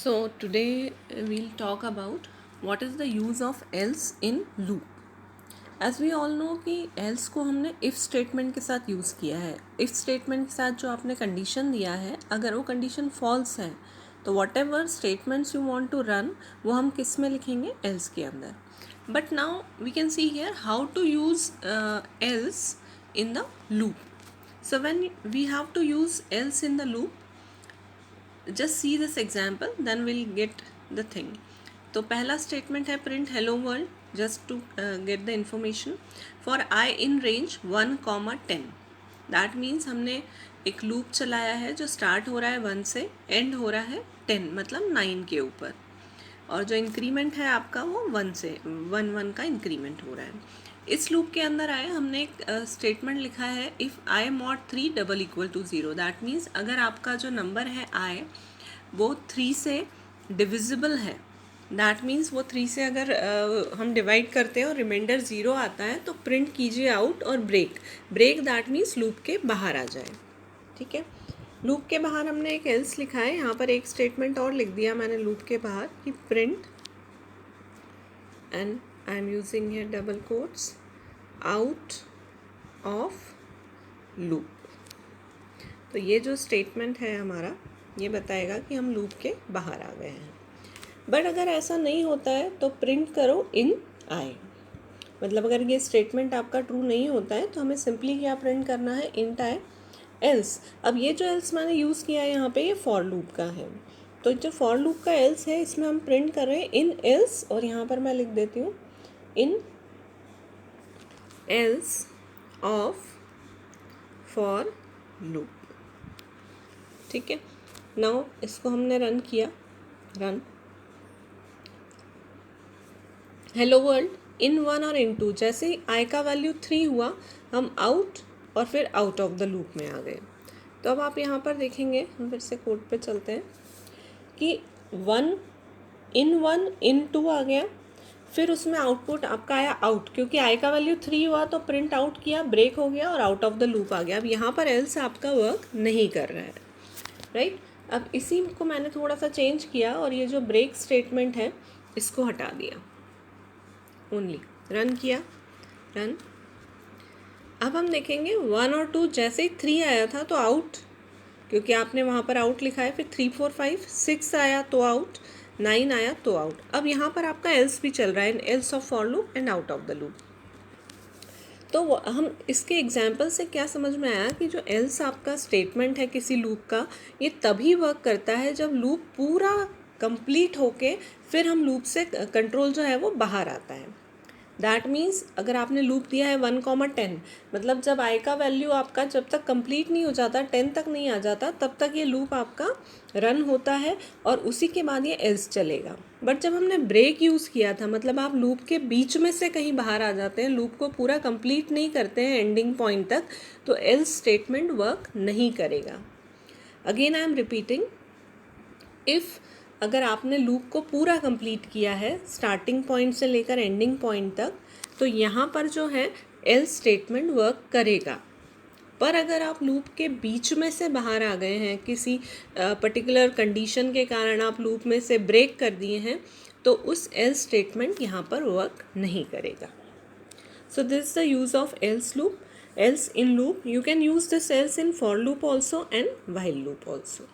So today we'll talk about what is the use of else in loop. As we all know कि else को हमने if statement के साथ use किया है. if statement के साथ जो आपने condition दिया है, अगर वो condition false है तो whatever statements you want to run वो हम किस में लिखेंगे, else के अंदर. But now we can see here how to use else in the loop. So when we have to use else in the loop, just see this example, then we'll get the thing. तो पहला statement है print hello world just to get the information for I in range 1,10. That means हमने एक loop चलाया है जो start हो रहा है 1 से एंड हो रहा है 10 मतलब 9 के ऊपर, और जो इंक्रीमेंट है आपका वो 1 से 1 का इंक्रीमेंट हो रहा है. इस लूप के अंदर आए हमने एक स्टेटमेंट लिखा है if I mod 3 double equal to 0. That means अगर आपका जो नंबर है आई वो 3 से डिविजिबल है, दैट मीन्स वो 3 से अगर हम डिवाइड करते हैं और रिमाइंडर 0 आता है तो प्रिंट कीजिए आउट और ब्रेक दैट मीन्स लूप के बाहर आ जाए. ठीक है, लूप के बाहर हमने एक एल्स लिखा है, यहाँ पर एक स्टेटमेंट और लिख दिया मैंने लूप के बाहर कि print and I am using here double quotes out of loop. तो ये जो स्टेटमेंट है हमारा ये बताएगा कि हम लूप के बाहर आ गए हैं. बट अगर ऐसा नहीं होता है तो प्रिंट करो इन आई. मतलब अगर ये स्टेटमेंट आपका ट्रू नहीं होता है तो हमें सिंपली क्या प्रिंट करना है, इंट आई एल्स. अब ये जो एल्स मैंने यूज़ किया है यहाँ पे ये फॉर लूप का है, तो जो फॉर लूप का एल्स है इसमें हम प्रिंट कर रहे हैं इन एल्स, और यहाँ पर मैं लिख देती हूँ इन एल्स ऑफ फॉर लूप. ठीक है, नाउ इसको हमने रन किया, रन हेलो वर्ल्ड इन 1 और इन 2. जैसे ही आई का वैल्यू 3 हुआ हम आउट और फिर आउट ऑफ द लूप में आ गए. तो अब आप यहाँ पर देखेंगे, हम फिर से कोड पे चलते हैं कि 1 इन 2 आ गया, फिर उसमें आउटपुट आपका आया आउट, क्योंकि आई का वैल्यू 3 हुआ तो प्रिंट आउट किया, ब्रेक हो गया और आउट ऑफ द लूप आ गया. अब यहाँ पर एल्स आपका वर्क नहीं कर रहा है, राइट. अब इसी को मैंने थोड़ा सा चेंज किया और ये जो ब्रेक स्टेटमेंट है इसको हटा दिया, ओनली रन किया, रन. अब हम देखेंगे 1 और 2, जैसे ही 3 आया था तो आउट, क्योंकि आपने वहाँ पर आउट लिखा है, फिर 3 4 5 6 आया तो आउट, 9 आया तो आउट. अब यहाँ पर आपका एल्स भी चल रहा है, else of for loop and out of the loop. तो हम इसके एग्जाम्पल से क्या समझ में आया कि जो एल्स आपका स्टेटमेंट है किसी लूप का, ये तभी वर्क करता है जब लूप पूरा कंप्लीट होके फिर हम लूप से कंट्रोल जो है वो बाहर आता है. दैट मीन्स अगर आपने लूप दिया है 1,10, मतलब जब आई का वैल्यू आपका जब तक कंप्लीट नहीं हो जाता, 10 तक नहीं आ जाता, तब तक ये लूप आपका रन होता है और उसी के बाद ये एल्स चलेगा. बट जब हमने ब्रेक यूज़ किया था, मतलब आप लूप के बीच में से कहीं बाहर आ जाते हैं, लूप को पूरा कंप्लीट नहीं करते हैं एंडिंग पॉइंट तक, तो एल्स स्टेटमेंट वर्क नहीं करेगा. Again I am repeating, if अगर आपने लूप को पूरा कंप्लीट किया है स्टार्टिंग पॉइंट से लेकर एंडिंग पॉइंट तक, तो यहाँ पर जो है एल्स स्टेटमेंट वर्क करेगा. पर अगर आप लूप के बीच में से बाहर आ गए हैं, किसी पर्टिकुलर कंडीशन के कारण आप लूप में से ब्रेक कर दिए हैं, तो उस एल्स स्टेटमेंट यहाँ पर वर्क नहीं करेगा. So this is the use of else loop, else in loop. You can use this else in for loop also and while loop also.